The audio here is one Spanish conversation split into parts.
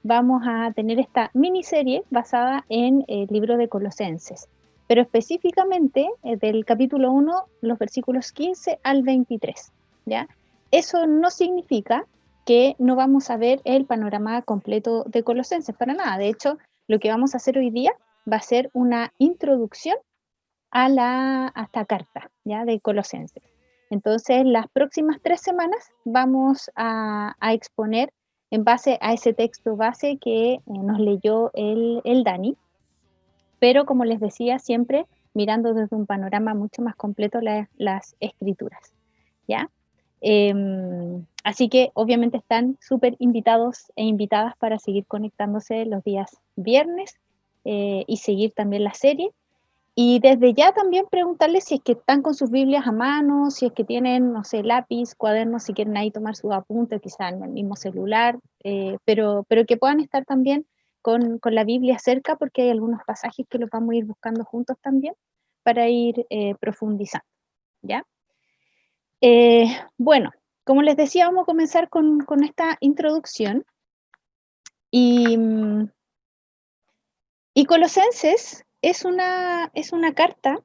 vamos a tener esta miniserie basada en el libro de Colosenses, pero específicamente del capítulo 1, los versículos 15 al 23, ¿ya? Eso no significa que no vamos a ver el panorama completo de Colosenses, para nada. De hecho, lo que vamos a hacer hoy día va a ser una introducción a esta carta, ¿ya? De Colosenses. Entonces, las próximas 3 semanas vamos a exponer en base a ese texto base que nos leyó el Dani, pero como les decía, siempre mirando desde un panorama mucho más completo las escrituras, ¿ya? Así que obviamente están súper invitados e invitadas para seguir conectándose los días viernes y seguir también la serie. Y desde ya también preguntarles si es que están con sus Biblias a mano, si es que tienen, no sé, lápiz, cuadernos, si quieren ahí tomar sus apuntes, quizás en el mismo celular, pero que puedan estar también con la Biblia cerca, porque hay algunos pasajes que los vamos a ir buscando juntos también para ir profundizando, ¿ya? Bueno, como les decía, vamos a comenzar con esta introducción. Y Colosenses es una carta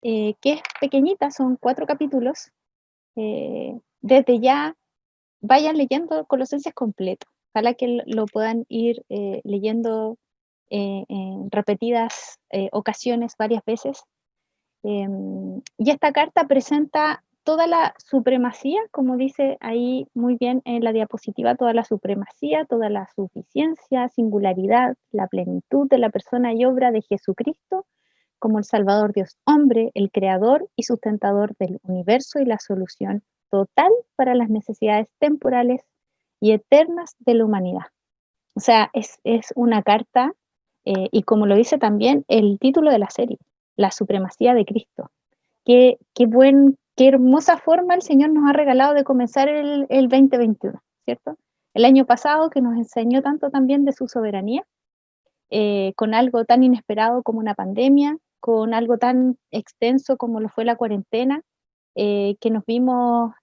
que es pequeñita, son 4 capítulos. Desde ya vayan leyendo Colosenses completo. Ojalá que lo puedan ir leyendo en repetidas ocasiones, varias veces. Y esta carta presenta toda la supremacía, como dice ahí muy bien en la diapositiva, toda la supremacía, toda la suficiencia, singularidad, la plenitud de la persona y obra de Jesucristo como el Salvador Dios hombre, el creador y sustentador del universo y la solución total para las necesidades temporales y eternas de la humanidad. O sea, es una carta, y como lo dice también el título de la serie, la supremacía de Cristo. Qué hermosa forma el Señor nos ha regalado de comenzar el 2021, ¿cierto? El año pasado que nos enseñó tanto también de su soberanía, con algo tan inesperado como una pandemia, con algo tan extenso como lo fue la cuarentena, que nos vimos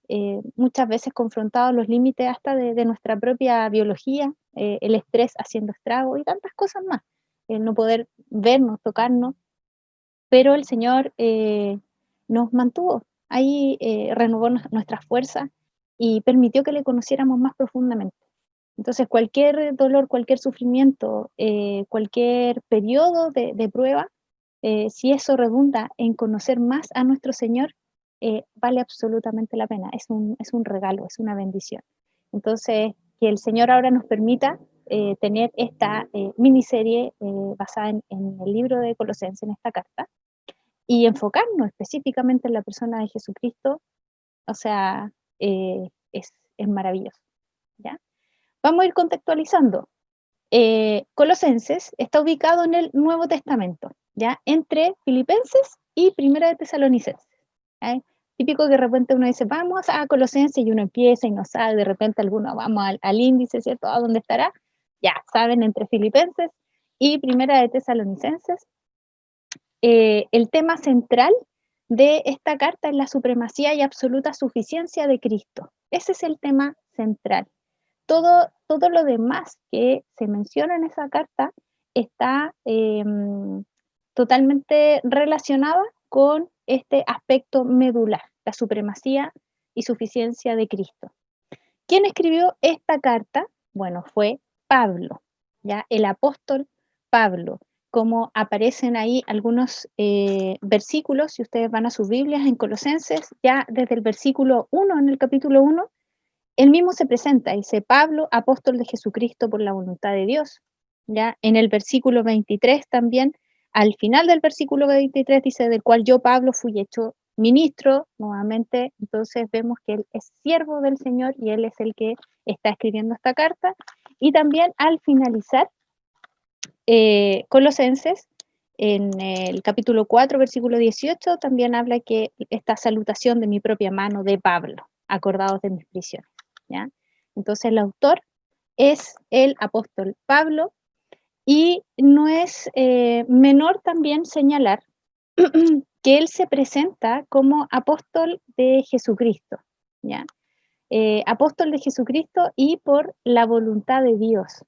muchas veces confrontados a los límites hasta de nuestra propia biología, el estrés haciendo estrago y tantas cosas más, el no poder vernos, tocarnos, pero el Señor nos mantuvo ahí, renovó nuestras fuerzas y permitió que le conociéramos más profundamente. Entonces, cualquier dolor, cualquier sufrimiento, cualquier periodo de prueba, si eso redunda en conocer más a nuestro Señor, vale absolutamente la pena. Es un regalo, es una bendición. Entonces, que el Señor ahora nos permita tener esta miniserie basada en el libro de Colosenses, en esta carta, y enfocarnos específicamente en la persona de Jesucristo, o sea, es maravilloso, ¿ya? Vamos a ir contextualizando. Colosenses está ubicado en el Nuevo Testamento, ¿ya? Entre Filipenses y Primera de Tesalonicenses. ¿Ya? Típico que de repente uno dice, vamos a Colosenses y uno empieza y no sabe, de repente alguno vamos al índice, ¿cierto? ¿A dónde estará? Ya, saben, entre Filipenses y Primera de Tesalonicenses. El tema central de esta carta es la supremacía y absoluta suficiencia de Cristo. Ese es el tema central. Todo lo demás que se menciona en esa carta está totalmente relacionado con este aspecto medular, la supremacía y suficiencia de Cristo. ¿Quién escribió esta carta? Bueno, fue Pablo, ¿ya? El apóstol Pablo. Como aparecen ahí algunos versículos, si ustedes van a sus Biblias en Colosenses, ya desde el versículo 1, en el capítulo 1, él mismo se presenta, dice Pablo, apóstol de Jesucristo por la voluntad de Dios. ¿Ya? En el versículo 23 también, al final del versículo 23 dice, del cual yo, Pablo, fui hecho ministro, nuevamente, entonces vemos que él es siervo del Señor y él es el que está escribiendo esta carta. Y también al finalizar, Colosenses, en el capítulo 4, versículo 18, también habla que esta salutación de mi propia mano de Pablo, acordados de mis prisiones. ¿Ya? Entonces el autor es el apóstol Pablo y no es menor también señalar que él se presenta como apóstol de Jesucristo, ¿ya? Apóstol de Jesucristo y por la voluntad de Dios.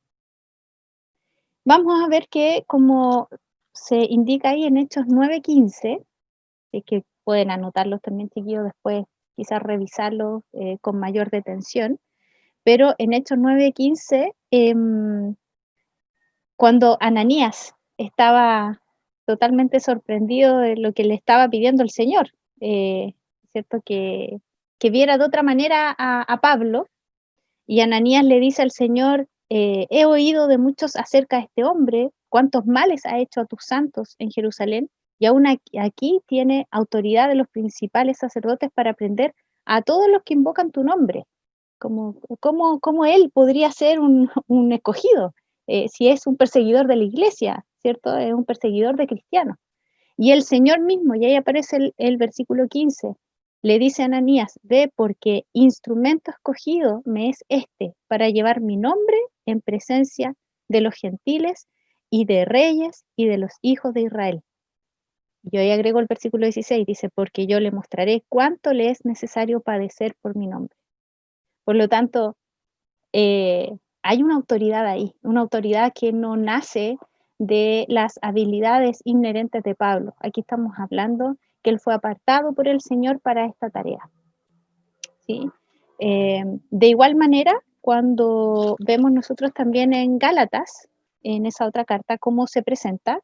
vamos a ver que, como se indica ahí en Hechos 9:15, que pueden anotarlos también, chiquillos, después quizás revisarlos con mayor detención, pero en Hechos 9:15, cuando Ananías estaba totalmente sorprendido de lo que le estaba pidiendo el Señor, ¿cierto? Que viera de otra manera a Pablo, y Ananías le dice al Señor, he oído de muchos acerca de este hombre, cuántos males ha hecho a tus santos en Jerusalén, y aún aquí tiene autoridad de los principales sacerdotes para prender a todos los que invocan tu nombre. ¿Cómo él podría ser un escogido? Si es un perseguidor de la iglesia, ¿cierto? Es un perseguidor de cristianos. Y el Señor mismo, y ahí aparece el versículo 15, le dice a Ananías, ve porque instrumento escogido me es este para llevar mi nombre en presencia de los gentiles y de reyes y de los hijos de Israel. Y ahí agrego el versículo 16, dice, porque yo le mostraré cuánto le es necesario padecer por mi nombre. Por lo tanto, hay una autoridad ahí, una autoridad que no nace de las habilidades inherentes de Pablo. Aquí estamos hablando que él fue apartado por el Señor para esta tarea. ¿Sí? De igual manera, cuando vemos nosotros también en Gálatas, en esa otra carta, cómo se presenta,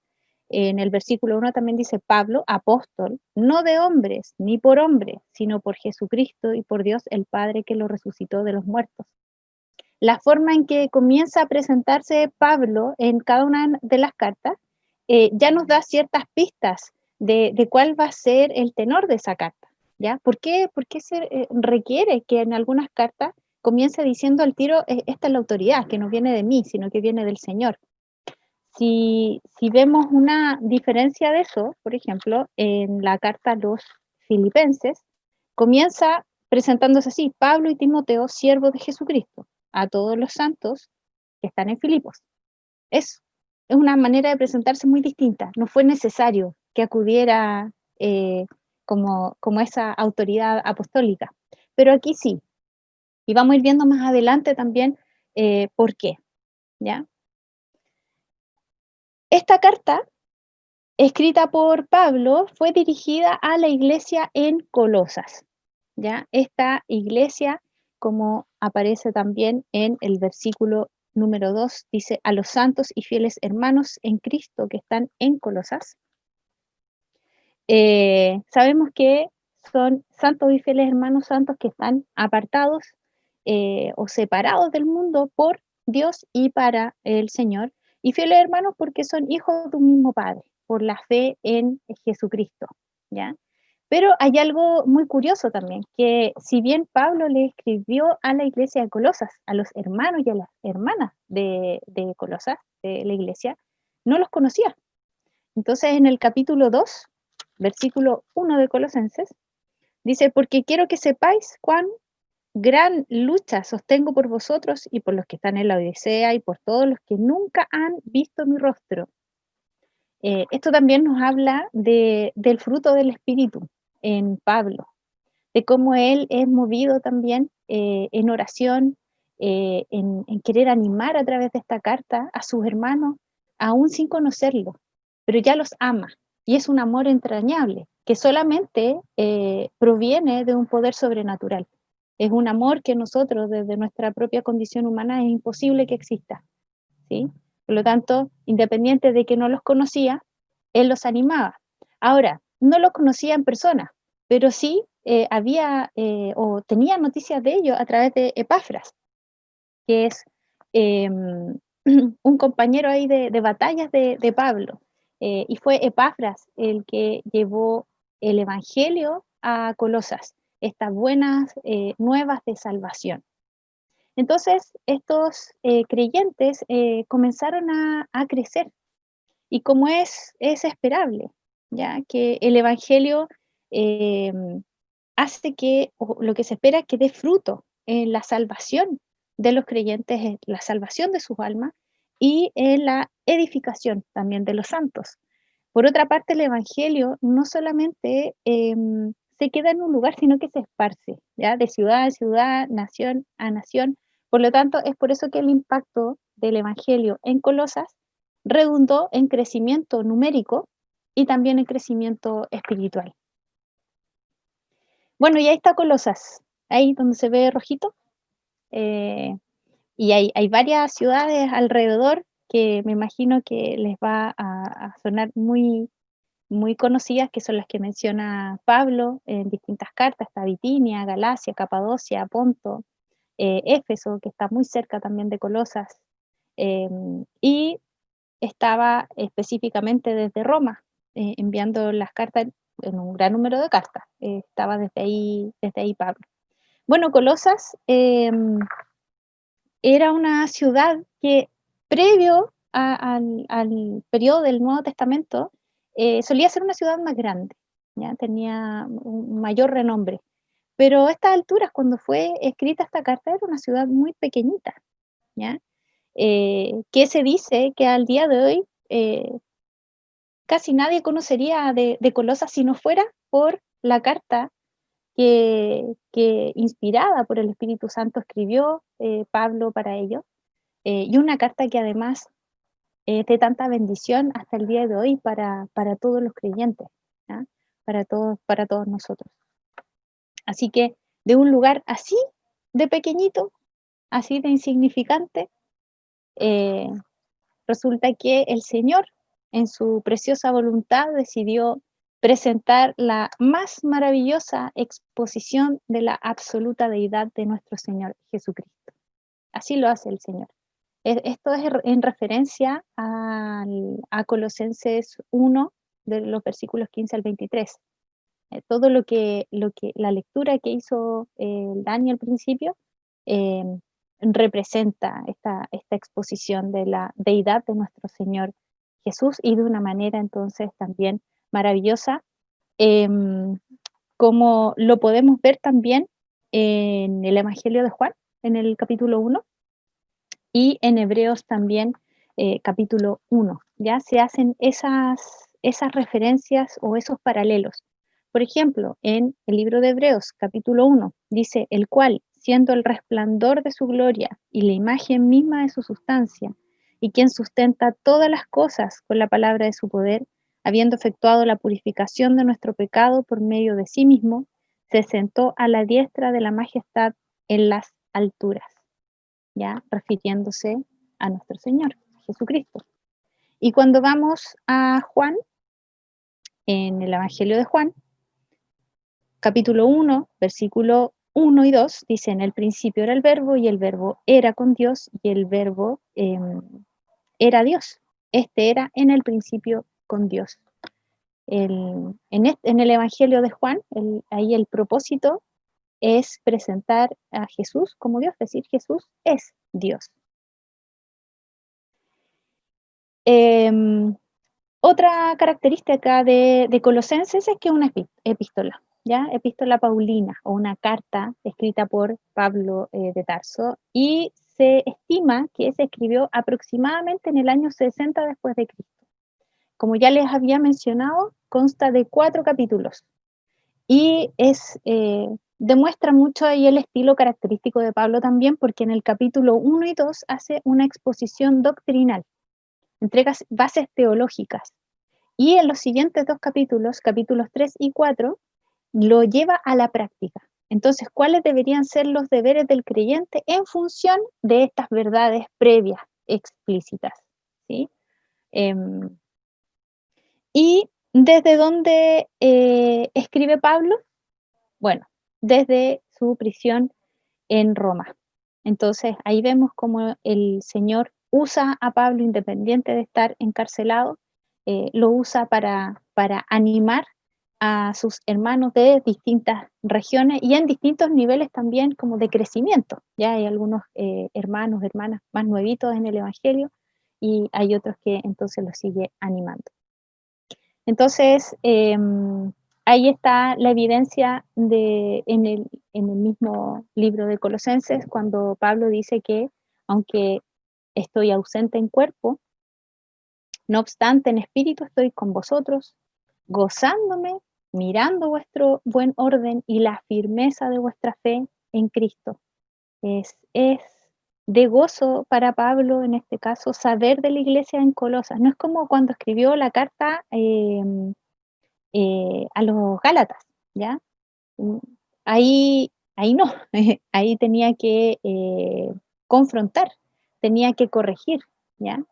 en el versículo 1 también dice Pablo, apóstol, no de hombres, ni por hombre, sino por Jesucristo y por Dios el Padre que lo resucitó de los muertos. La forma en que comienza a presentarse Pablo en cada una de las cartas ya nos da ciertas pistas de cuál va a ser el tenor de esa carta. ¿Ya? ¿Por qué se requiere que en algunas cartas comience diciendo al tiro, esta es la autoridad, que no viene de mí, sino que viene del Señor? Si vemos una diferencia de eso, por ejemplo, en la carta a los filipenses, comienza presentándose así, Pablo y Timoteo, siervos de Jesucristo, a todos los santos que están en Filipos. Es una manera de presentarse muy distinta. No fue necesario que acudiera como esa autoridad apostólica, pero aquí sí. Y vamos a ir viendo más adelante también por qué. ¿Ya? Esta carta, escrita por Pablo, fue dirigida a la iglesia en Colosas. ¿Ya? Esta iglesia, como aparece también en el versículo número 2, dice, a los santos y fieles hermanos en Cristo que están en Colosas. Sabemos que son santos y fieles hermanos santos que están apartados o separados del mundo por Dios y para el Señor, y fieles hermanos porque son hijos de un mismo Padre, por la fe en Jesucristo, ¿ya? Pero hay algo muy curioso también, que si bien Pablo le escribió a la iglesia de Colosas, a los hermanos y a las hermanas de Colosas, de la iglesia, no los conocía. Entonces en el capítulo 2, versículo 1 de Colosenses, dice, porque quiero que sepáis cuán gran lucha sostengo por vosotros y por los que están en la Odisea y por todos los que nunca han visto mi rostro. Esto también nos habla del fruto del Espíritu en Pablo, de cómo él es movido también en oración, en querer animar a través de esta carta a sus hermanos, aún sin conocerlo, pero ya los ama. Y es un amor entrañable, que solamente proviene de un poder sobrenatural. Es un amor que nosotros, desde nuestra propia condición humana, es imposible que exista. ¿Sí? Por lo tanto, independiente de que no los conocía, él los animaba. Ahora, no los conocía en persona, pero sí había o tenía noticias de ellos a través de Epafras, que es eh, un compañero ahí de batallas de Pablo. Y fue Epafras el que llevó el Evangelio a Colosas, estas buenas nuevas de salvación. Entonces, estos creyentes comenzaron a crecer y como es esperable, ya que el Evangelio eh, hace que, o lo que se espera es que dé fruto en la salvación de los creyentes, en la salvación de sus almas y en la edificación también de los santos. Por otra parte, el Evangelio no solamente se queda en un lugar, sino que se esparce, ¿ya? De ciudad en ciudad, nación a nación. Por lo tanto, es por eso que el impacto del Evangelio en Colosas redundó en crecimiento numérico y también en crecimiento espiritual. Bueno, y ahí está Colosas, ahí donde se ve rojito. Y hay varias ciudades alrededor que me imagino que les va a sonar muy, muy conocidas, que son las que menciona Pablo en distintas cartas. Está Bitinia, Galacia, Capadocia, Ponto, Éfeso, que está muy cerca también de Colosas, y estaba específicamente desde Roma, enviando las cartas en un gran número de cartas. Estaba desde ahí Pablo. Bueno, Colosas era una ciudad que previo al periodo del Nuevo Testamento solía ser una ciudad más grande, ¿ya? Tenía un mayor renombre. Pero a estas alturas, cuando fue escrita esta carta, era una ciudad muy pequeñita, ¿ya? Que se dice que al día de hoy casi nadie conocería de Colosas si no fuera por la carta que inspirada por el Espíritu Santo escribió Pablo para ellos, y una carta que además es de tanta bendición hasta el día de hoy para todos los creyentes, ¿ya? Para todos nosotros. Así que de un lugar así de pequeñito, así de insignificante, eh, resulta que el Señor, en su preciosa voluntad, decidió presentar la más maravillosa exposición de la absoluta deidad de nuestro Señor Jesucristo. Así lo hace el Señor. Esto es en referencia a Colosenses 1, de los versículos 15 al 23. Todo la lectura que hizo Dani al principio eh, representa esta exposición de la deidad de nuestro Señor Jesús, y de una manera entonces también maravillosa, como lo podemos ver también en el Evangelio de Juan, en el capítulo 1, y en Hebreos también, capítulo 1. Ya se hacen esas referencias o esos paralelos. Por ejemplo, en el libro de Hebreos, capítulo 1, dice: el cual, siendo el resplandor de su gloria y la imagen misma de su sustancia, y quien sustenta todas las cosas con la palabra de su poder, habiendo efectuado la purificación de nuestro pecado por medio de sí mismo, se sentó a la diestra de la majestad en las alturas, ya refiriéndose a nuestro Señor Jesucristo. Y cuando vamos a Juan, en el Evangelio de Juan, capítulo 1, versículo 1 y 2, dice: en el principio era el verbo, y el verbo era con Dios, y el verbo era Dios. Este era en el principio con Dios. En el Evangelio de Juan, ahí el propósito es presentar a Jesús como Dios, es decir, Jesús es Dios. Otra característica de Colosenses es que es una epístola, ¿ya? Epístola paulina, o una carta escrita por Pablo de Tarso, y se estima que se escribió aproximadamente en el año 60 después de Cristo. Como ya les había mencionado, consta de 4 capítulos, y demuestra mucho ahí el estilo característico de Pablo también, porque en el capítulo 1 y 2 hace una exposición doctrinal, entrega bases teológicas, y en los siguientes 2 capítulos, capítulos 3 y 4, lo lleva a la práctica. Entonces, ¿cuáles deberían ser los deberes del creyente en función de estas verdades previas, explícitas? ¿Sí? ¿Y desde dónde escribe Pablo? Bueno, desde su prisión en Roma. Entonces, ahí vemos cómo el Señor usa a Pablo, independiente de estar encarcelado, lo usa para animar a sus hermanos de distintas regiones y en distintos niveles también como de crecimiento. Ya hay algunos hermanos, hermanas más nuevitos en el Evangelio, y hay otros que entonces los sigue animando. Entonces, ahí está la evidencia en el mismo libro de Colosenses, cuando Pablo dice que aunque estoy ausente en cuerpo, no obstante en espíritu estoy con vosotros, gozándome, mirando vuestro buen orden y la firmeza de vuestra fe en Cristo. Es de gozo para Pablo, en este caso, saber de la iglesia en Colosas. No es como cuando escribió la carta a los Gálatas, ¿ya? Mm, ahí no, ahí tenía que confrontar, tenía que corregir, ¿ya?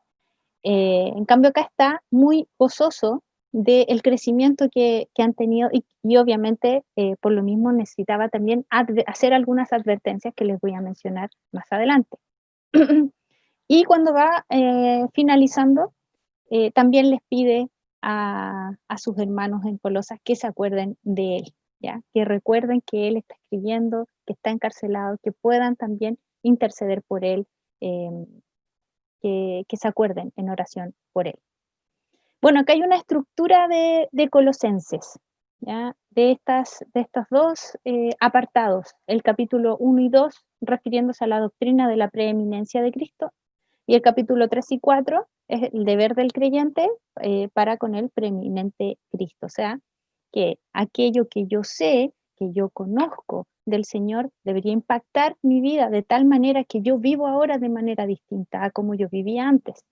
En cambio acá está muy gozoso del crecimiento que han tenido y obviamente por lo mismo necesitaba también hacer algunas advertencias que les voy a mencionar más adelante. Y cuando va finalizando, también les pide a sus hermanos en Colosas que se acuerden de él, ¿ya? Que recuerden que él está escribiendo, que está encarcelado, que puedan también interceder por él, eh, que se acuerden en oración por él. Bueno, acá hay una estructura de Colosenses, ¿ya? De estos dos apartados, el capítulo 1 y 2 refiriéndose a la doctrina de la preeminencia de Cristo, y el capítulo 3 y 4 es el deber del creyente para con el preeminente Cristo. O sea, que aquello que yo sé, que yo conozco del Señor, debería impactar mi vida de tal manera que yo vivo ahora de manera distinta a como yo vivía antes.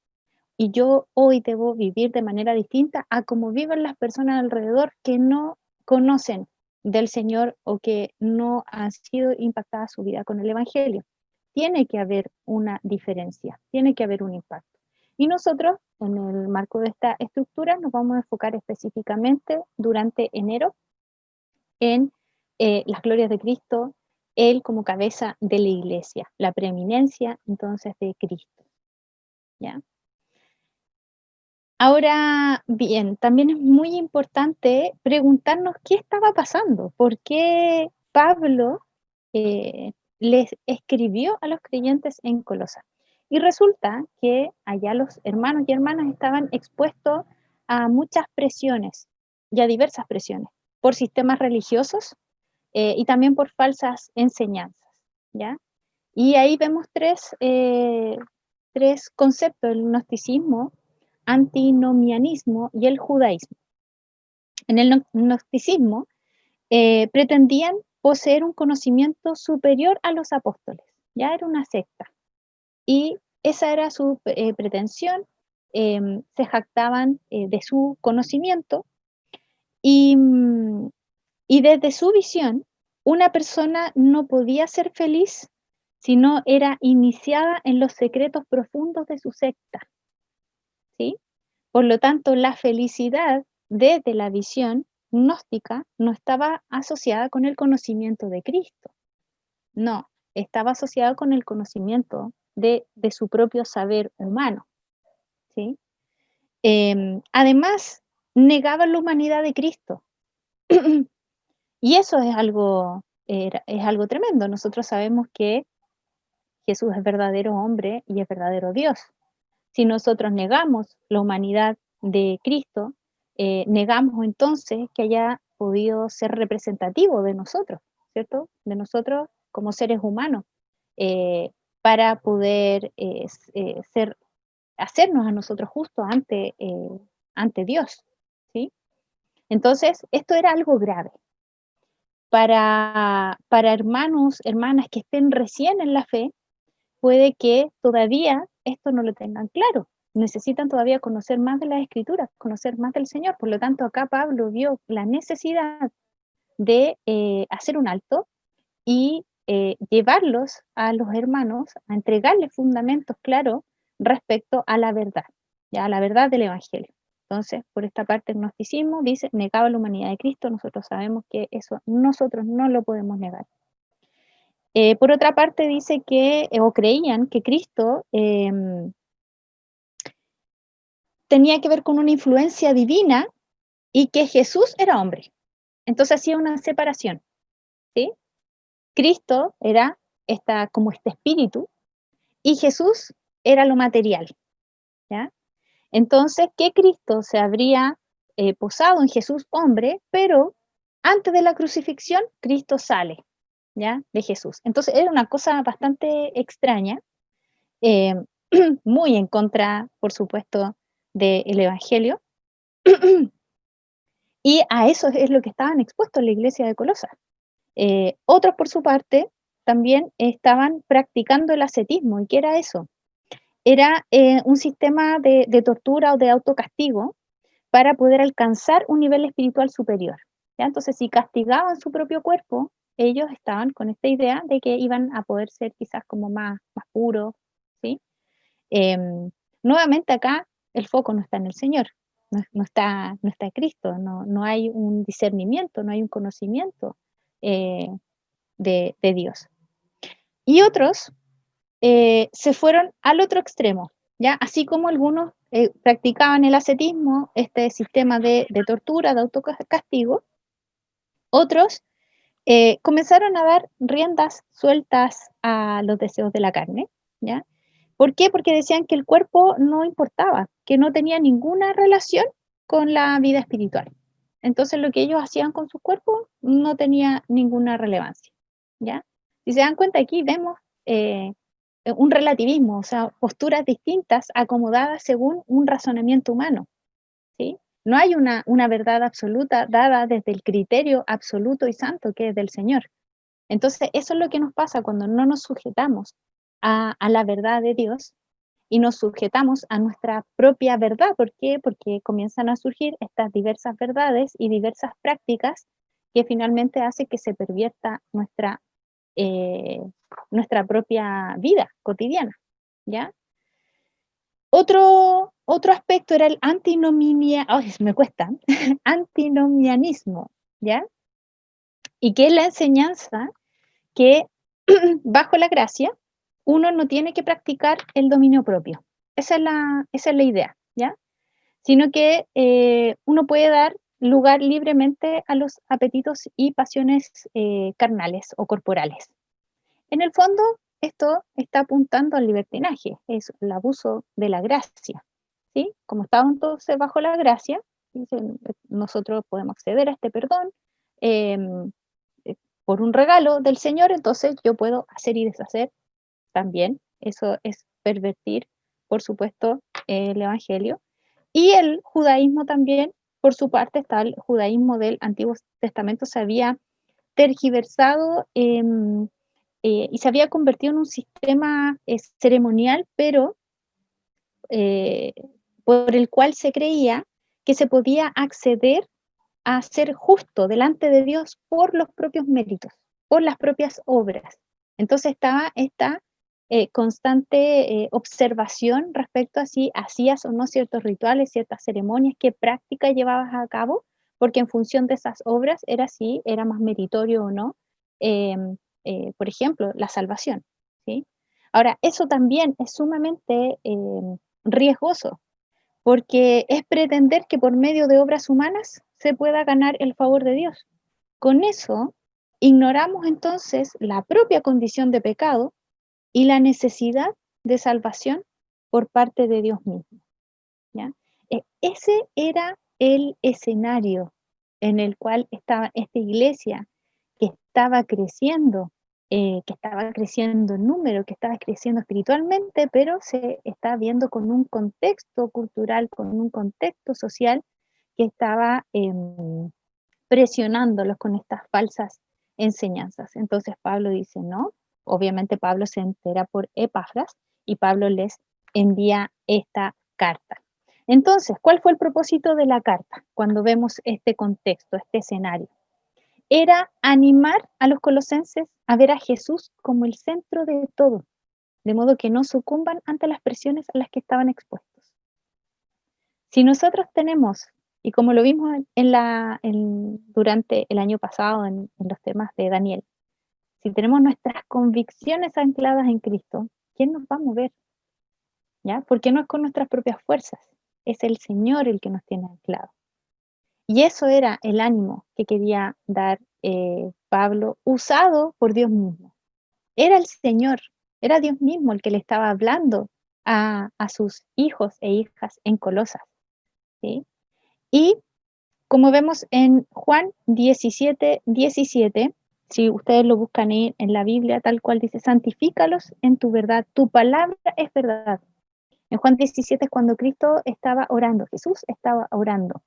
Y yo hoy debo vivir de manera distinta a como viven las personas alrededor que no conocen del Señor o que no han sido impactadas su vida con el Evangelio. Tiene que haber una diferencia, tiene que haber un impacto. Y nosotros, en el marco de esta estructura, nos vamos a enfocar específicamente durante enero en las glorias de Cristo, Él como cabeza de la iglesia, la preeminencia entonces de Cristo. ¿Ya? Ahora bien, también es muy importante preguntarnos qué estaba pasando, por qué Pablo les escribió a los creyentes en Colosas. Y resulta que allá los hermanos y hermanas estaban expuestos a muchas presiones y a diversas presiones por sistemas religiosos y también por falsas enseñanzas, ¿ya? Y ahí vemos tres conceptos, el gnosticismo, antinomianismo y el judaísmo. En el gnosticismo pretendían poseer un conocimiento superior a los apóstoles, ya era una secta, y esa era su pretensión, se jactaban de su conocimiento y, y desde su visión, una persona no podía ser feliz si no era iniciada en los secretos profundos de su secta, ¿sí? Por lo tanto, la felicidad desde la visión gnóstica no estaba asociada con el conocimiento de Cristo, no, estaba asociada con el conocimiento de su propio saber humano, ¿sí? Además, negaban la humanidad de Cristo. Y eso es algo tremendo. Nosotros sabemos que Jesús es verdadero hombre y es verdadero Dios. Si nosotros negamos la humanidad de Cristo, negamos entonces que haya podido ser representativo de nosotros, ¿cierto? De nosotros como seres humanos, eh, para poder hacernos a nosotros justos ante Dios, ¿sí? Entonces, esto era algo grave. Para hermanos, hermanas que estén recién en la fe, puede que todavía esto no lo tengan claro. Necesitan todavía conocer más de las Escrituras, conocer más del Señor. Por lo tanto, acá Pablo vio la necesidad de hacer un alto y llevarlos a los hermanos a entregarles fundamentos claros respecto a la verdad, ya a la verdad del Evangelio. Entonces, por esta parte, el gnosticismo dice, negaba la humanidad de Cristo, nosotros sabemos que eso nosotros no lo podemos negar. Por otra parte, dice que, o creían que Cristo tenía que ver con una influencia divina y que Jesús era hombre. Entonces hacía una separación, ¿sí? Cristo era como este espíritu y Jesús era lo material, ¿ya? Entonces, que Cristo se habría posado en Jesús hombre, pero antes de la crucifixión, Cristo sale, ¿ya? De Jesús. Entonces, era una cosa bastante extraña, eh, muy en contra, por supuesto, del Evangelio, y a eso es lo que estaban expuestos en la iglesia de Colosas. Otros, por su parte, también estaban practicando el ascetismo. ¿Y qué era eso? Era un sistema de tortura o de autocastigo para poder alcanzar un nivel espiritual superior. ¿Ya? Entonces, si castigaban su propio cuerpo, ellos estaban con esta idea de que iban a poder ser quizás como más puros, ¿sí? Nuevamente acá el foco no está en el Señor, no está Cristo, no hay un discernimiento, no hay un conocimiento eh, de Dios. Y otros se fueron al otro extremo, ¿ya? Así como algunos practicaban el ascetismo, este sistema de tortura, de autocastigo, otros comenzaron a dar riendas sueltas a los deseos de la carne, ¿ya? ¿Por qué? Porque decían que el cuerpo no importaba, que no tenía ninguna relación con la vida espiritual. Entonces lo que ellos hacían con su cuerpo no tenía ninguna relevancia, ¿ya? Si se dan cuenta aquí vemos eh, un relativismo, o sea, posturas distintas acomodadas según un razonamiento humano, ¿sí? No hay una verdad absoluta dada desde el criterio absoluto y santo que es del Señor. Entonces, eso es lo que nos pasa cuando no nos sujetamos a la verdad de Dios y nos sujetamos a nuestra propia verdad. ¿Por qué? Porque comienzan a surgir estas diversas verdades y diversas prácticas que finalmente hace que se pervierta eh, nuestra propia vida cotidiana, ¿ya? Otro aspecto era el me cuesta, antinomianismo, ¿ya? Y que es la enseñanza que bajo la gracia uno no tiene que practicar el dominio propio. Esa es la idea, ¿ya? Sino que uno puede dar lugar libremente a los apetitos y pasiones carnales o corporales. En el fondo, esto está apuntando al libertinaje, es el abuso de la gracia, ¿sí? Como estamos entonces bajo la gracia, dicen, nosotros podemos acceder a este perdón em, por un regalo del Señor, entonces yo puedo hacer y deshacer también. Eso es pervertir, por supuesto, el Evangelio. Y el judaísmo también, por su parte, está el judaísmo del Antiguo Testamento, se había tergiversado y se había convertido en un sistema ceremonial, pero eh, por el cual se creía que se podía acceder a ser justo delante de Dios por los propios méritos, por las propias obras. Entonces estaba esta constante observación respecto a si hacías o no ciertos rituales, ciertas ceremonias, qué práctica llevabas a cabo, porque en función de esas obras era si era más meritorio o no, eh, por ejemplo, la salvación, ¿sí? Ahora, eso también es sumamente riesgoso, porque es pretender que por medio de obras humanas se pueda ganar el favor de Dios. Con eso, ignoramos entonces la propia condición de pecado y la necesidad de salvación por parte de Dios mismo, ¿ya? Ese era el escenario en el cual estaba esta iglesia que estaba creciendo en número, que estaba creciendo espiritualmente, pero se está viendo con un contexto cultural, con un contexto social que estaba presionándolos con estas falsas enseñanzas. Entonces Pablo dice, no, obviamente Pablo se entera por Epafras y Pablo les envía esta carta. Entonces, ¿cuál fue el propósito de la carta cuando vemos este contexto, este escenario? Era animar a los colosenses a ver a Jesús como el centro de todo, de modo que no sucumban ante las presiones a las que estaban expuestos. Si nosotros tenemos, y como lo vimos durante el año pasado en los temas de Daniel, si tenemos nuestras convicciones ancladas en Cristo, ¿quién nos va a mover? ¿Ya? Porque no es con nuestras propias fuerzas, es el Señor el que nos tiene anclados. Y eso era el ánimo que quería dar Pablo, usado por Dios mismo. Era el Señor, era Dios mismo el que le estaba hablando a sus hijos e hijas en Colosas, ¿sí? Y como vemos en Juan 17:17, si ustedes lo buscan ahí en la Biblia, tal cual dice, santifícalos en tu verdad, tu palabra es verdad. En Juan 17 es cuando Cristo estaba orando, Jesús estaba orando.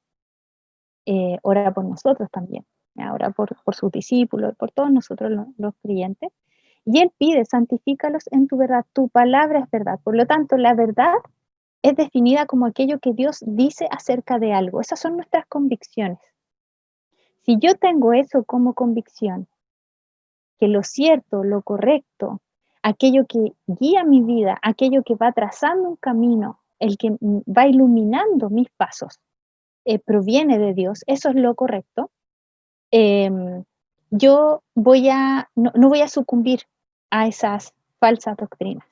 Ora por nosotros también, ora por sus discípulos, por todos nosotros los creyentes. Y Él pide, santifícalos en tu verdad, tu palabra es verdad. Por lo tanto, la verdad es definida como aquello que Dios dice acerca de algo. Esas son nuestras convicciones. Si yo tengo eso como convicción, que lo cierto, lo correcto, aquello que guía mi vida, aquello que va trazando un camino, el que va iluminando mis pasos, proviene de Dios, eso es lo correcto, yo no voy a sucumbir a esas falsas doctrinas.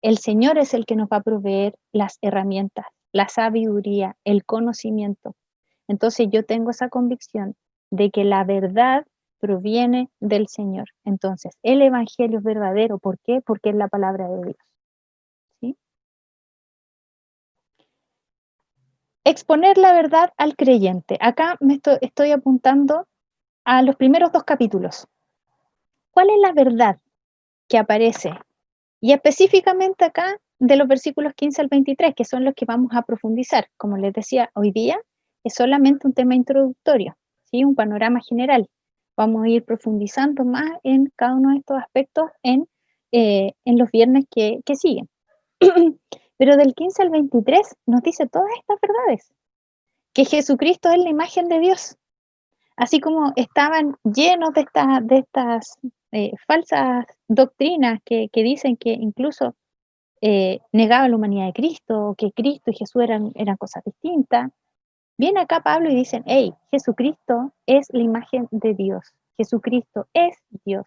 El Señor es el que nos va a proveer las herramientas, la sabiduría, el conocimiento. Entonces yo tengo esa convicción de que la verdad proviene del Señor. Entonces, el Evangelio es verdadero. ¿Por qué? Porque es la palabra de Dios. ¿Sí? Exponer la verdad al creyente. Acá estoy apuntando a los primeros 2 capítulos. ¿Cuál es la verdad que aparece? Y específicamente acá de los versículos 15 al 23, que son los que vamos a profundizar. Como les decía, hoy día es solamente un tema introductorio, ¿sí? Un panorama general. Vamos a ir profundizando más en cada uno de estos aspectos en los viernes que siguen. Pero del 15 al 23 nos dice todas estas verdades, que Jesucristo es la imagen de Dios, así como estaban llenos de estas falsas doctrinas que dicen que incluso negaba la humanidad de Cristo, que Cristo y Jesús eran cosas distintas. Viene acá Pablo y dicen, hey, Jesucristo es la imagen de Dios, Jesucristo es Dios.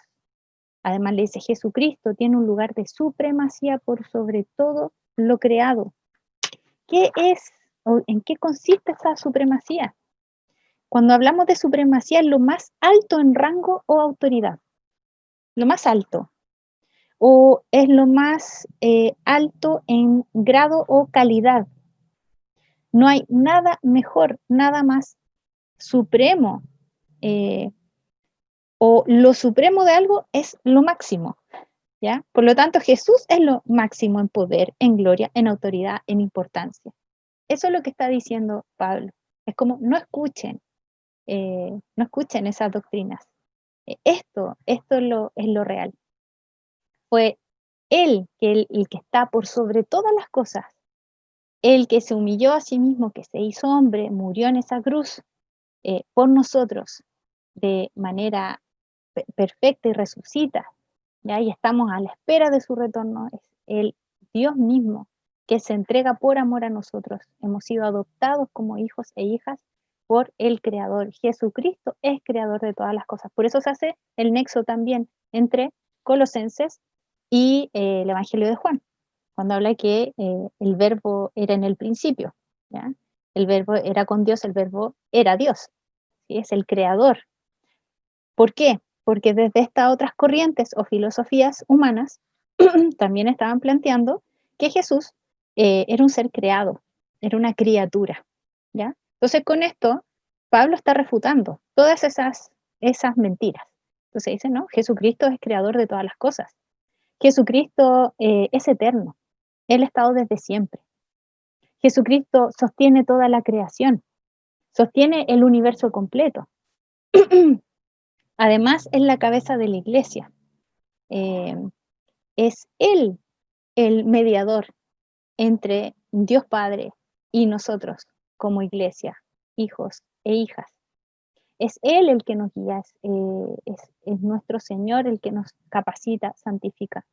Además le dice, Jesucristo tiene un lugar de supremacía por sobre todo lo creado. ¿Qué es o en qué consiste esa supremacía? Cuando hablamos de supremacía es lo más alto en rango o autoridad, lo más alto, o es lo más alto en grado o calidad. No hay nada mejor, nada más supremo, o lo supremo de algo es lo máximo, ¿ya? Por lo tanto, Jesús es lo máximo en poder, en gloria, en autoridad, en importancia. Eso es lo que está diciendo Pablo. Es como, no escuchen esas doctrinas. Esto es lo real. Fue Él el que está por sobre todas las cosas, el que se humilló a sí mismo, que se hizo hombre, murió en esa cruz por nosotros de manera perfecta y resucita, ¿ya? Y estamos a la espera de su retorno, es el Dios mismo que se entrega por amor a nosotros. Hemos sido adoptados como hijos e hijas por el Creador. Jesucristo es creador de todas las cosas. Por eso se hace el nexo también entre Colosenses y el Evangelio de Juan, cuando habla que el verbo era en el principio, ¿ya? El verbo era con Dios, el verbo era Dios, ¿sí? Es el creador. ¿Por qué? Porque desde estas otras corrientes o filosofías humanas también estaban planteando que Jesús era un ser creado, era una criatura, ¿ya? Entonces con esto Pablo está refutando todas esas mentiras. Entonces dice, no, Jesucristo es creador de todas las cosas. Jesucristo es eterno, Él ha estado desde siempre. Jesucristo sostiene toda la creación, sostiene el universo completo. Además, es la cabeza de la iglesia. Eh, es Él el mediador entre Dios Padre y nosotros como iglesia, hijos e hijas. Es Él el que nos guía, es nuestro Señor el que nos capacita, santifica.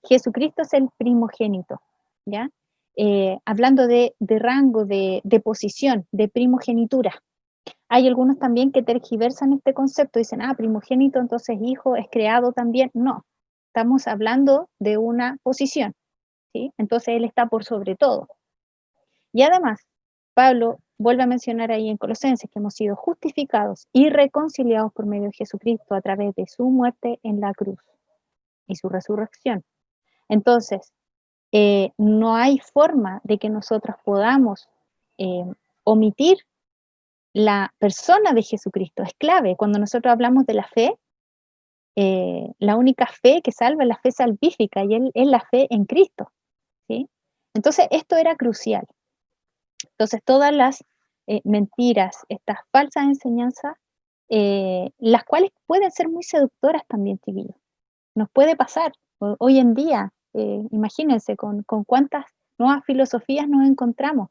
Jesucristo es el primogénito, ¿ya? Hablando de rango, de posición, de primogenitura. Hay algunos también que tergiversan este concepto, dicen, primogénito, entonces hijo es creado también. No, estamos hablando de una posición, ¿sí? Entonces Él está por sobre todo. Y además, Pablo vuelve a mencionar ahí en Colosenses que hemos sido justificados y reconciliados por medio de Jesucristo a través de su muerte en la cruz y su resurrección. Entonces, no hay forma de que nosotros podamos omitir la persona de Jesucristo. Es clave. Cuando nosotros hablamos de la fe, la única fe que salva es la fe salvífica y es la fe en Cristo, ¿sí? Entonces, esto era crucial. Entonces, todas las mentiras, estas falsas enseñanzas, las cuales pueden ser muy seductoras también, chiquillos, nos puede pasar hoy en día. Imagínense con cuántas nuevas filosofías nos encontramos,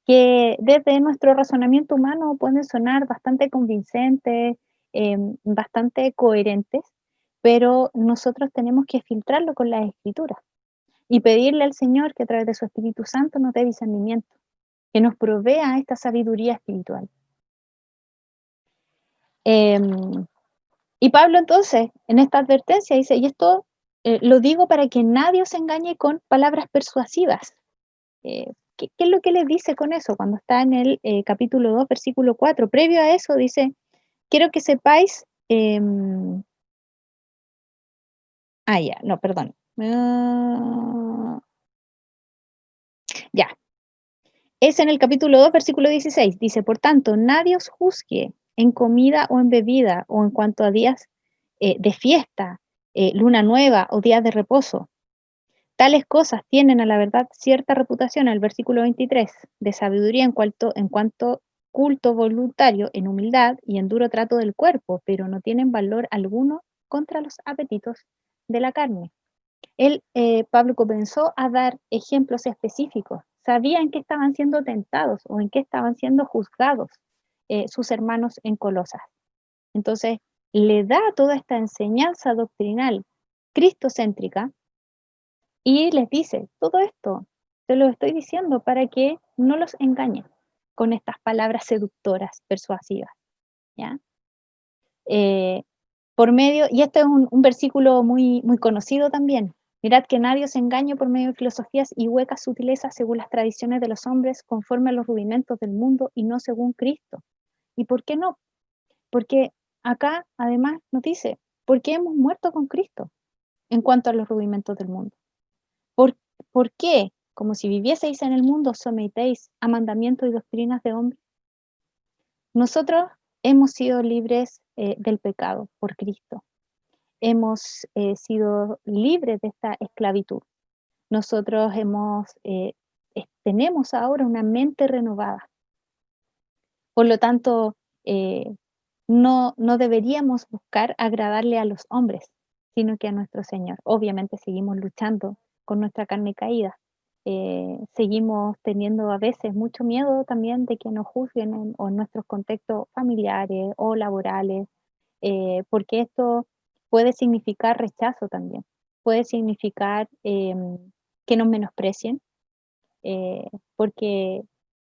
que desde nuestro razonamiento humano pueden sonar bastante convincentes, bastante coherentes, pero nosotros tenemos que filtrarlo con las escrituras y pedirle al Señor que a través de su Espíritu Santo nos dé discernimiento, que nos provea esta sabiduría espiritual. Y Pablo entonces, en esta advertencia, dice, y esto lo digo para que nadie os engañe con palabras persuasivas. ¿Qué es lo que les dice con eso? Cuando está en el capítulo 2, versículo 4, previo a eso dice, quiero que sepáis, ya, no, perdón. Ya, es en el capítulo 2, versículo 16, dice, por tanto, nadie os juzgue en comida o en bebida, o en cuanto a días de fiesta, luna nueva o días de reposo. Tales cosas tienen a la verdad cierta reputación, el versículo 23, de sabiduría en cuanto culto voluntario, en humildad y en duro trato del cuerpo, pero no tienen valor alguno contra los apetitos de la carne. Pablo comenzó a dar ejemplos específicos. Sabía en qué estaban siendo tentados o en qué estaban siendo juzgados sus hermanos en Colosas. Entonces, le da toda esta enseñanza doctrinal cristocéntrica y les dice, todo esto te lo estoy diciendo para que no los engañen con estas palabras seductoras, persuasivas. ¿Ya? Por medio, y este es un versículo muy, muy conocido también. Mirad que nadie os engañe por medio de filosofías y huecas sutilezas según las tradiciones de los hombres, conforme a los rudimentos del mundo y no según Cristo. ¿Y por qué no? Porque acá además nos dice, porque hemos muerto con Cristo en cuanto a los rudimentos del mundo. ¿Por, ¿Por qué? Como si vivieseis en el mundo, sometéis a mandamientos y doctrinas de hombres. Nosotros hemos sido libres del pecado por Cristo. Hemos sido libres de esta esclavitud. Nosotros tenemos ahora una mente renovada. Por lo tanto, no deberíamos buscar agradarle a los hombres, sino que a nuestro Señor. Obviamente seguimos luchando con nuestra carne caída. Seguimos teniendo a veces mucho miedo también de que nos juzguen en nuestros contextos familiares o laborales, porque esto puede significar rechazo también, puede significar que nos menosprecien, eh, porque,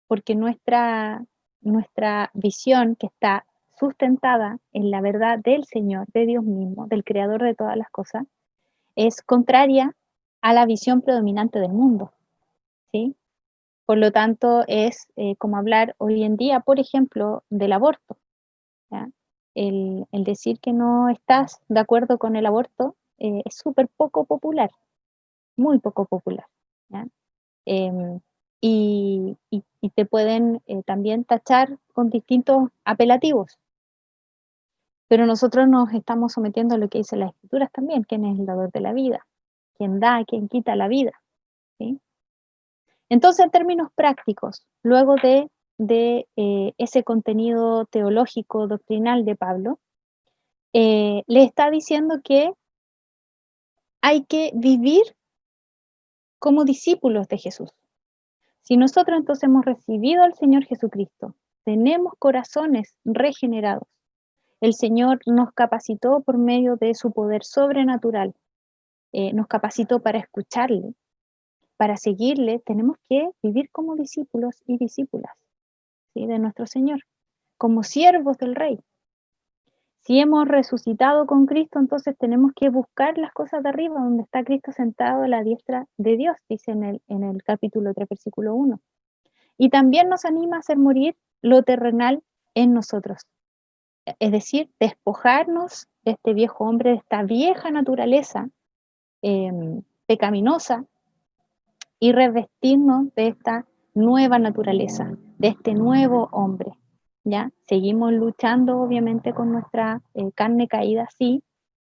porque nuestra visión que está sustentada en la verdad del Señor, de Dios mismo, del Creador de todas las cosas, es contraria a la visión predominante del mundo, ¿sí? Por lo tanto, es como hablar hoy en día, por ejemplo, del aborto. ¿Ya? El decir que no estás de acuerdo con el aborto es súper poco popular, muy poco popular. ¿Ya? Em, y te pueden también tachar con distintos apelativos. Pero nosotros nos estamos sometiendo a lo que dicen las escrituras también, quién es el dador de la vida, quién da, quién quita la vida. ¿Sí? Entonces, en términos prácticos, luego de ese contenido teológico, doctrinal de Pablo, le está diciendo que hay que vivir como discípulos de Jesús. Si nosotros entonces hemos recibido al Señor Jesucristo, tenemos corazones regenerados, el Señor nos capacitó por medio de su poder sobrenatural, nos capacitó para escucharle, para seguirle, tenemos que vivir como discípulos y discípulas, ¿sí? De nuestro Señor, como siervos del Rey. Si hemos resucitado con Cristo, entonces tenemos que buscar las cosas de arriba, donde está Cristo sentado a la diestra de Dios, dice en el capítulo 3, versículo 1. Y también nos anima a hacer morir lo terrenal en nosotros. Es decir, despojarnos de este viejo hombre, de esta vieja naturaleza pecaminosa y revestirnos de esta nueva naturaleza, de este nuevo hombre. ¿Ya? Seguimos luchando obviamente con nuestra carne caída, sí,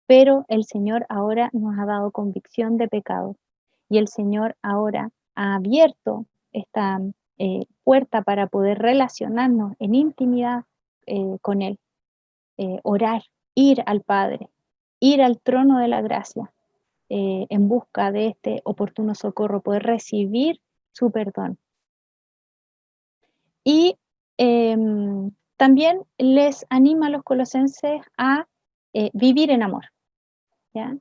pero el Señor ahora nos ha dado convicción de pecado y el Señor ahora ha abierto esta puerta para poder relacionarnos en intimidad con Él, orar, ir al Padre. ir al trono de la gracia en busca de este oportuno socorro, poder recibir su perdón. Y también les anima a los colosenses a vivir en amor. ¿Ya?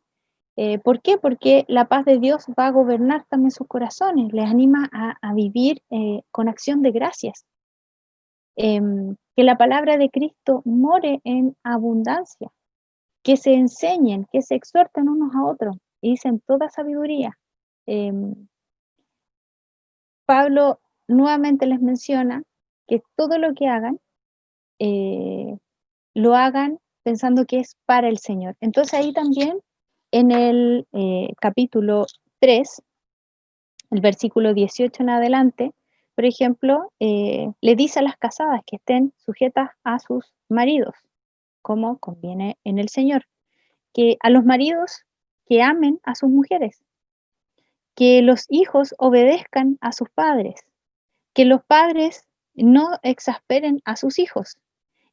¿Por qué? Porque la paz de Dios va a gobernar también sus corazones, les anima a vivir con acción de gracias. Que la palabra de Cristo more en abundancia, que se enseñen, que se exhorten unos a otros, y dicen toda sabiduría. Pablo nuevamente les menciona que todo lo que hagan, lo hagan pensando que es para el Señor. Entonces ahí también en el capítulo 3, el versículo 18 en adelante, por ejemplo, le dice a las casadas que estén sujetas a sus maridos, como conviene en el Señor, que a los maridos que amen a sus mujeres, que los hijos obedezcan a sus padres, que los padres no exasperen a sus hijos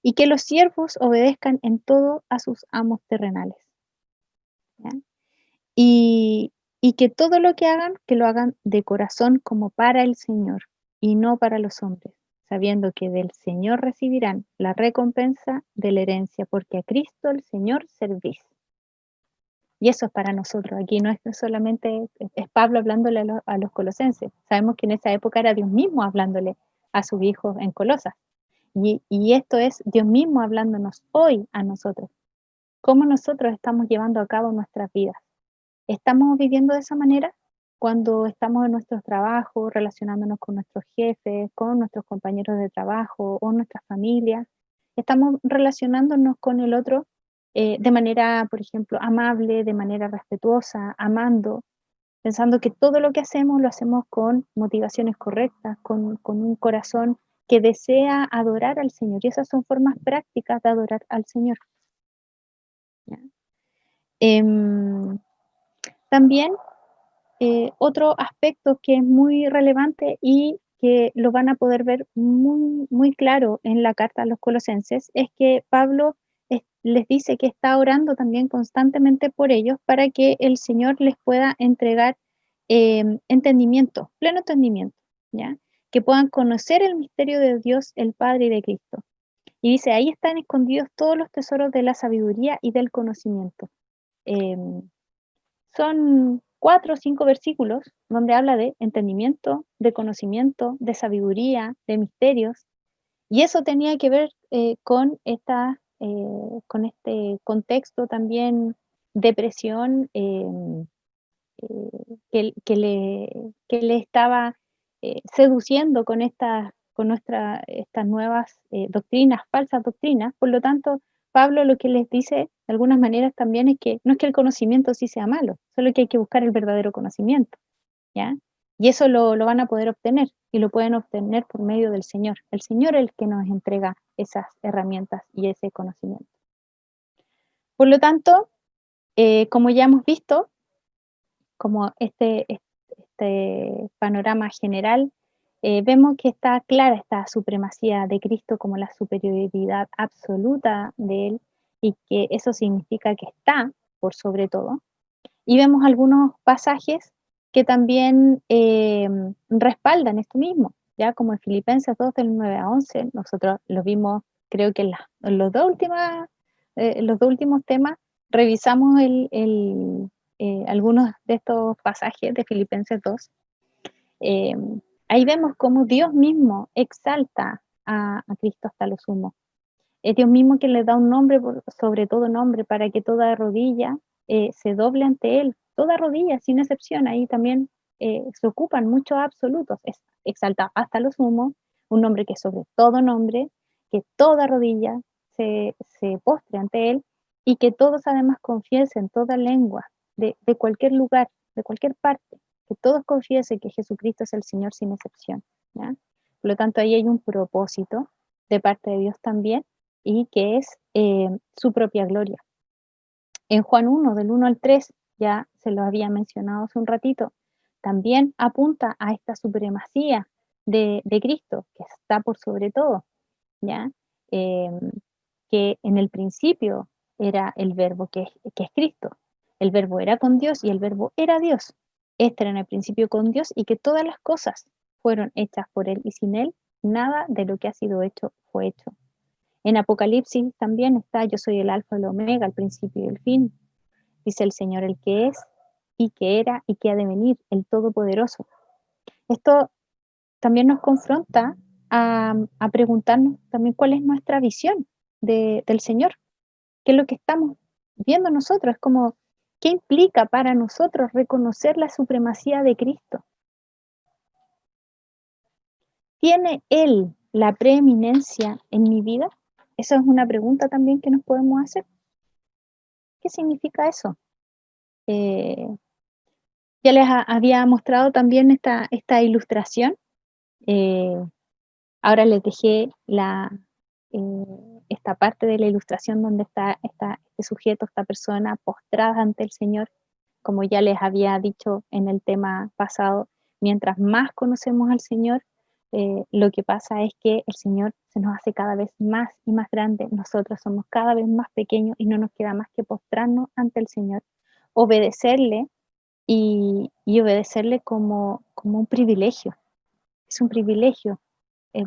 y que los siervos obedezcan en todo a sus amos terrenales. ¿Ya? Y que todo lo que hagan, que lo hagan de corazón como para el Señor y no para los hombres, sabiendo que del Señor recibirán la recompensa de la herencia, porque a Cristo el Señor servís. Y eso es para nosotros. Aquí no es solamente, es Pablo hablándole a los colosenses. Sabemos que en esa época era Dios mismo hablándole a sus hijos en Colosas. Y esto es Dios mismo hablándonos hoy a nosotros. ¿Cómo nosotros estamos llevando a cabo nuestras vidas? ¿Estamos viviendo de esa manera? Cuando estamos en nuestros trabajos, relacionándonos con nuestros jefes, con nuestros compañeros de trabajo o nuestras familias. ¿Estamos relacionándonos con el otro de manera, por ejemplo, amable, de manera respetuosa, amando, pensando que todo lo que hacemos lo hacemos con motivaciones correctas, con un corazón que desea adorar al Señor? Y esas son formas prácticas de adorar al Señor. ¿Ya? También otro aspecto que es muy relevante y que lo van a poder ver muy, muy claro en la carta a los colosenses es que Pablo les dice que está orando también constantemente por ellos para que el Señor les pueda entregar entendimiento, pleno entendimiento, ¿ya? Que puedan conocer el misterio de Dios, el Padre y de Cristo. Y dice, ahí están escondidos todos los tesoros de la sabiduría y del conocimiento. Son 4 o 5 versículos donde habla de entendimiento, de conocimiento, de sabiduría, de misterios, y eso tenía que ver con este contexto también de presión que le estaba seduciendo con estas nuevas doctrinas, falsas doctrinas. Por lo tanto, Pablo lo que les dice de algunas maneras también es que no es que el conocimiento sí sea malo, solo que hay que buscar el verdadero conocimiento, ¿ya? Y eso lo van a poder obtener y lo pueden obtener por medio del Señor. El Señor es el que nos entrega esas herramientas y ese conocimiento. Por lo tanto, como ya hemos visto, como este panorama general, vemos que está clara esta supremacía de Cristo como la superioridad absoluta de Él y que eso significa que está por sobre todo. Y vemos algunos pasajes que también respaldan esto mismo, ya como en Filipenses 2 del 9 a 11, nosotros lo vimos creo que en los dos últimos temas, revisamos algunos de estos pasajes de Filipenses 2. Eh, Ahí vemos cómo Dios mismo exalta a Cristo hasta lo sumo. Es Dios mismo quien le da un nombre sobre todo nombre para que toda rodilla se doble ante Él. Toda rodilla, sin excepción. Ahí también se ocupan muchos absolutos. Es exalta hasta lo sumo, un nombre que es sobre todo nombre, que toda rodilla se postre ante Él y que todos además confiesen toda lengua de cualquier lugar, de cualquier parte, que todos confiesen que Jesucristo es el Señor sin excepción. ¿Ya? Por lo tanto, ahí hay un propósito de parte de Dios también y que es su propia gloria. En Juan 1, del 1 al 3, ya se lo había mencionado hace un ratito, también apunta a esta supremacía de Cristo, que está por sobre todo, ¿ya? Que en el principio era el verbo que es Cristo. El verbo era con Dios y el verbo era Dios. Este era en el principio con Dios y que todas las cosas fueron hechas por Él y sin Él nada de lo que ha sido hecho fue hecho. En Apocalipsis también está: yo soy el alfa y el omega, el principio y el fin. Dice el Señor, el que es y que era y que ha de venir, el Todopoderoso. Esto también nos confronta a preguntarnos también cuál es nuestra visión del Señor, qué es lo que estamos viendo nosotros, es como, ¿qué implica para nosotros reconocer la supremacía de Cristo? ¿Tiene Él la preeminencia en mi vida? Esa es una pregunta también que nos podemos hacer. ¿Qué significa eso? Eh, ya les había mostrado también esta ilustración. Eh, Ahora les dejé esta parte de la ilustración donde está este sujeto, esta persona postrada ante el Señor. Como ya les había dicho en el tema pasado, mientras más conocemos al Señor, lo que pasa es que el Señor se nos hace cada vez más y más grande, nosotros somos cada vez más pequeños y no nos queda más que postrarnos ante el Señor, obedecerle y obedecerle como un privilegio. Es un privilegio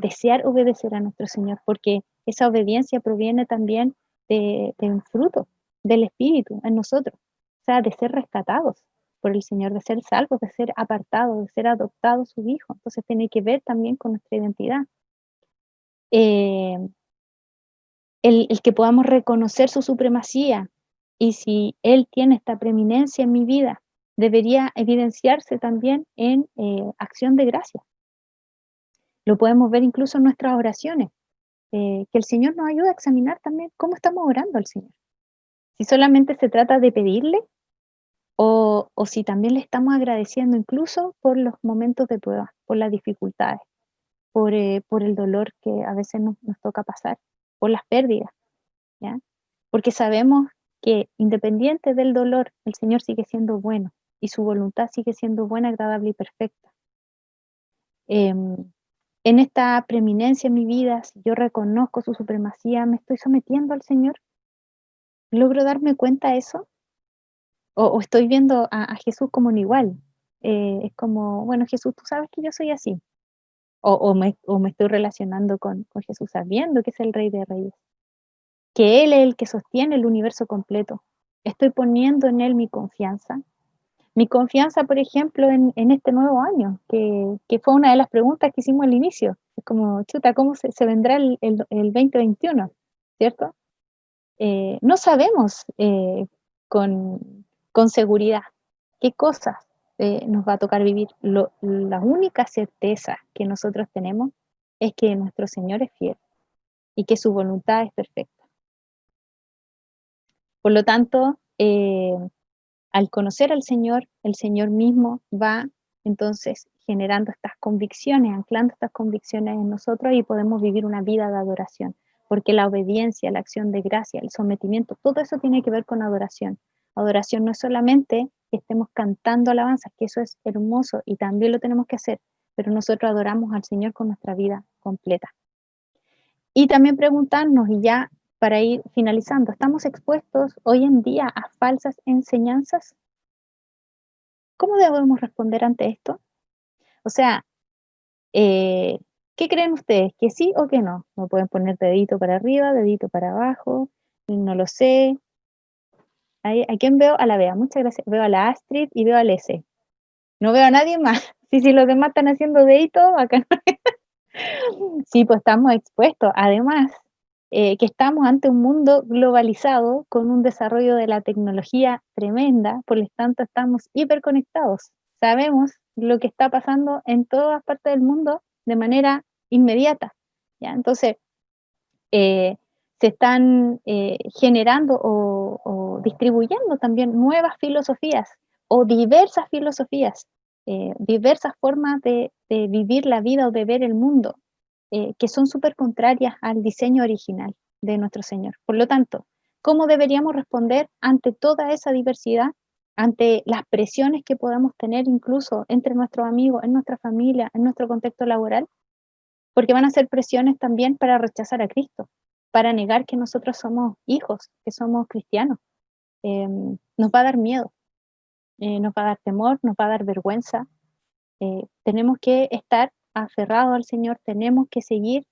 desear obedecer a nuestro Señor, porque esa obediencia proviene también de un fruto del Espíritu en nosotros, o sea, de ser rescatados por el Señor, de ser salvos, de ser apartados, de ser adoptados su Hijo. Entonces tiene que ver también con nuestra identidad. Eh, el que podamos reconocer su supremacía y si Él tiene esta preeminencia en mi vida, debería evidenciarse también en acción de gracia. Lo podemos ver incluso en nuestras oraciones. Que el Señor nos ayude a examinar también cómo estamos orando al Señor. Si solamente se trata de pedirle o si también le estamos agradeciendo incluso por los momentos de prueba, por las dificultades, por el dolor que a veces nos toca pasar, por las pérdidas, ¿ya? Porque sabemos que independiente del dolor, el Señor sigue siendo bueno y su voluntad sigue siendo buena, agradable y perfecta. En esta preeminencia en mi vida, si yo reconozco su supremacía, me estoy sometiendo al Señor. ¿Logro darme cuenta de eso? ¿O estoy viendo a Jesús como un igual? Es como, bueno, Jesús, tú sabes que yo soy así. O me estoy relacionando con Jesús sabiendo que es el Rey de Reyes, que Él es el que sostiene el universo completo. Estoy poniendo en Él mi confianza. Mi confianza, por ejemplo, en este nuevo año, que fue una de las preguntas que hicimos al inicio. Es como, chuta, ¿cómo se vendrá el 2021? ¿Cierto? No sabemos con seguridad qué cosas nos va a tocar vivir. La única certeza que nosotros tenemos es que nuestro Señor es fiel y que su voluntad es perfecta. Por lo tanto, al conocer al Señor, el Señor mismo va entonces generando estas convicciones, anclando estas convicciones en nosotros y podemos vivir una vida de adoración, porque la obediencia, la acción de gracia, el sometimiento, todo eso tiene que ver con adoración. Adoración no es solamente que estemos cantando alabanzas, que eso es hermoso y también lo tenemos que hacer, pero nosotros adoramos al Señor con nuestra vida completa. Y también preguntarnos, y ya para ir finalizando, ¿estamos expuestos hoy en día a falsas enseñanzas? ¿Cómo debemos responder ante esto? O sea, eh, ¿qué creen ustedes? ¿Que sí o que no? Me pueden poner dedito para arriba, dedito para abajo, no lo sé. ¿A quién veo? A la Bea, muchas gracias. Veo a la Astrid y veo al S. No veo a nadie más. Si los demás están haciendo dedito, acá no. Sí, pues estamos expuestos. Además, que estamos ante un mundo globalizado con un desarrollo de la tecnología tremenda, por lo tanto estamos hiperconectados. Sabemos lo que está pasando en todas partes del mundo de manera inmediata, ¿ya? Entonces, eh, se están generando o distribuyendo también nuevas filosofías o diversas filosofías, diversas formas de vivir la vida o de ver el mundo que son súper contrarias al diseño original de nuestro Señor. Por lo tanto, ¿cómo deberíamos responder ante toda esa diversidad, ante las presiones que podamos tener incluso entre nuestros amigos, en nuestra familia, en nuestro contexto laboral? Porque van a ser presiones también para rechazar a Cristo, para negar que nosotros somos hijos, que somos cristianos. Nos va a dar miedo, nos va a dar temor, nos va a dar vergüenza. Tenemos que estar aferrados al Señor, tenemos que seguir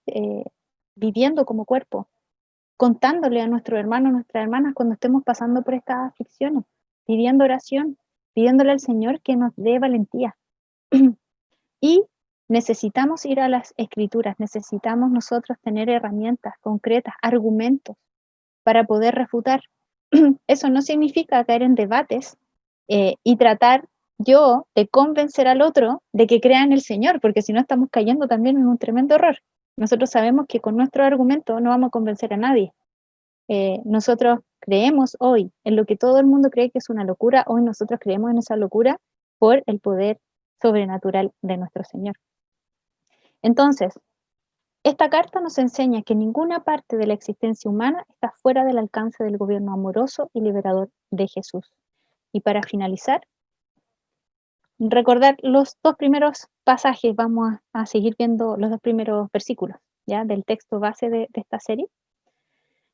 viviendo como cuerpo, contándole a nuestros hermanos, nuestras hermanas cuando estemos pasando por estas aflicciones, pidiendo oración, pidiéndole al Señor que nos dé valentía. Y necesitamos ir a las escrituras, necesitamos nosotros tener herramientas concretas, argumentos para poder refutar. Eso no significa caer en debates y tratar yo de convencer al otro de que crea en el Señor, porque si no estamos cayendo también en un tremendo error. Nosotros sabemos que con nuestro argumento no vamos a convencer a nadie. Nosotros creemos hoy en lo que todo el mundo cree que es una locura, hoy nosotros creemos en esa locura por el poder sobrenatural de nuestro Señor. Entonces, esta carta nos enseña que ninguna parte de la existencia humana está fuera del alcance del gobierno amoroso y liberador de Jesús. Y para finalizar, recordar los dos primeros pasajes, vamos a seguir viendo los dos primeros versículos, ¿ya? Del texto base de esta serie,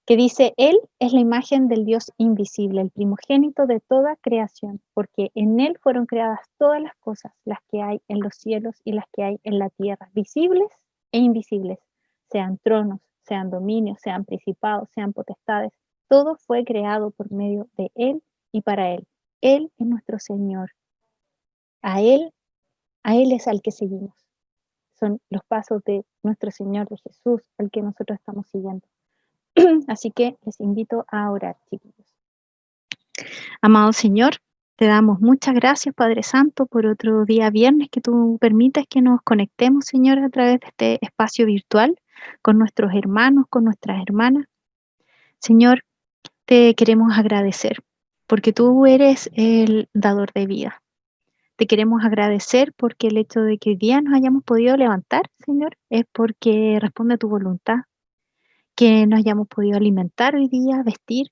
que dice: Él es la imagen del Dios invisible, el primogénito de toda creación, porque en Él fueron creadas todas las cosas, las que hay en los cielos y las que hay en la tierra, visibles e invisibles, sean tronos, sean dominios, sean principados, sean potestades. Todo fue creado por medio de Él y para Él. Él es nuestro Señor. A Él es al que seguimos. Son los pasos de nuestro Señor, de Jesús, al que nosotros estamos siguiendo. Así que les invito a orar, chiquillos. Amado Señor, te damos muchas gracias, Padre Santo, por otro día viernes que tú permitas que nos conectemos, Señor, a través de este espacio virtual con nuestros hermanos, con nuestras hermanas. Señor, te queremos agradecer porque tú eres el dador de vida. Te queremos agradecer porque el hecho de que hoy día nos hayamos podido levantar, Señor, es porque responde a tu voluntad. Que nos hayamos podido alimentar hoy día, vestir,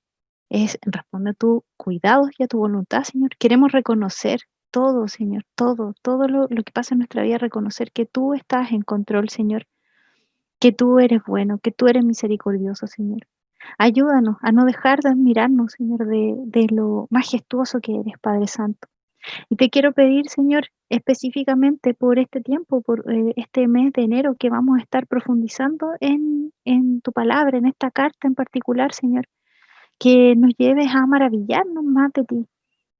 responde a tu cuidado y a tu voluntad, Señor. Queremos reconocer todo, Señor, todo lo que pasa en nuestra vida, reconocer que tú estás en control, Señor, que tú eres bueno, que tú eres misericordioso, Señor. Ayúdanos a no dejar de admirarnos, Señor, de lo majestuoso que eres, Padre Santo. Y te quiero pedir, Señor, específicamente por este tiempo, por este mes de enero que vamos a estar profundizando en tu palabra, en esta carta en particular, Señor, que nos lleves a maravillarnos más de ti,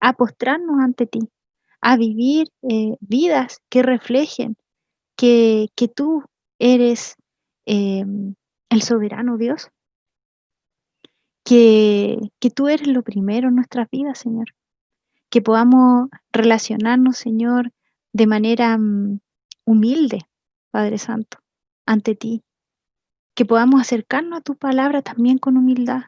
a postrarnos ante ti, a vivir vidas que reflejen que tú eres el soberano Dios, que tú eres lo primero en nuestras vidas, Señor. Que podamos relacionarnos, Señor, de manera humilde, Padre Santo, ante ti. Que podamos acercarnos a tu palabra también con humildad.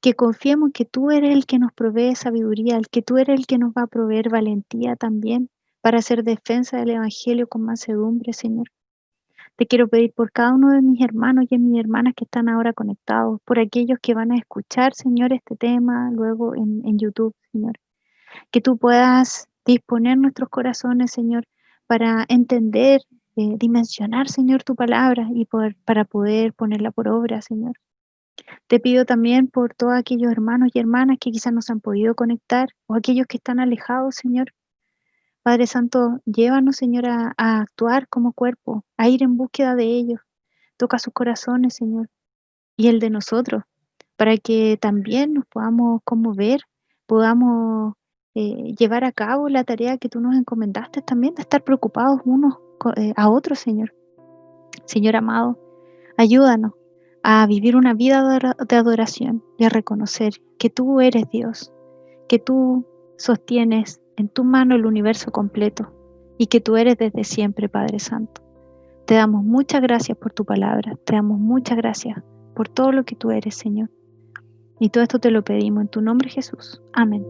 Que confiemos que tú eres el que nos provee sabiduría, el que tú eres el que nos va a proveer valentía también para hacer defensa del Evangelio con mansedumbre, Señor. Te quiero pedir por cada uno de mis hermanos y de mis hermanas que están ahora conectados, por aquellos que van a escuchar, Señor, este tema luego en YouTube, Señor. Que tú puedas disponer nuestros corazones, Señor, para entender, dimensionar, Señor, tu palabra y para poder ponerla por obra, Señor. Te pido también por todos aquellos hermanos y hermanas que quizás no se han podido conectar o aquellos que están alejados, Señor. Padre Santo, llévanos, Señor, a actuar como cuerpo, a ir en búsqueda de ellos. Toca sus corazones, Señor, y el de nosotros, para que también nos podamos conmover, podamos llevar a cabo la tarea que tú nos encomendaste también, de estar preocupados unos a otros, Señor. Señor amado, ayúdanos a vivir una vida de adoración y a reconocer que tú eres Dios, que tú sostienes en tu mano el universo completo y que tú eres desde siempre, Padre Santo. Te damos muchas gracias por tu palabra, te damos muchas gracias por todo lo que tú eres, Señor. Y todo esto te lo pedimos en tu nombre, Jesús. Amén.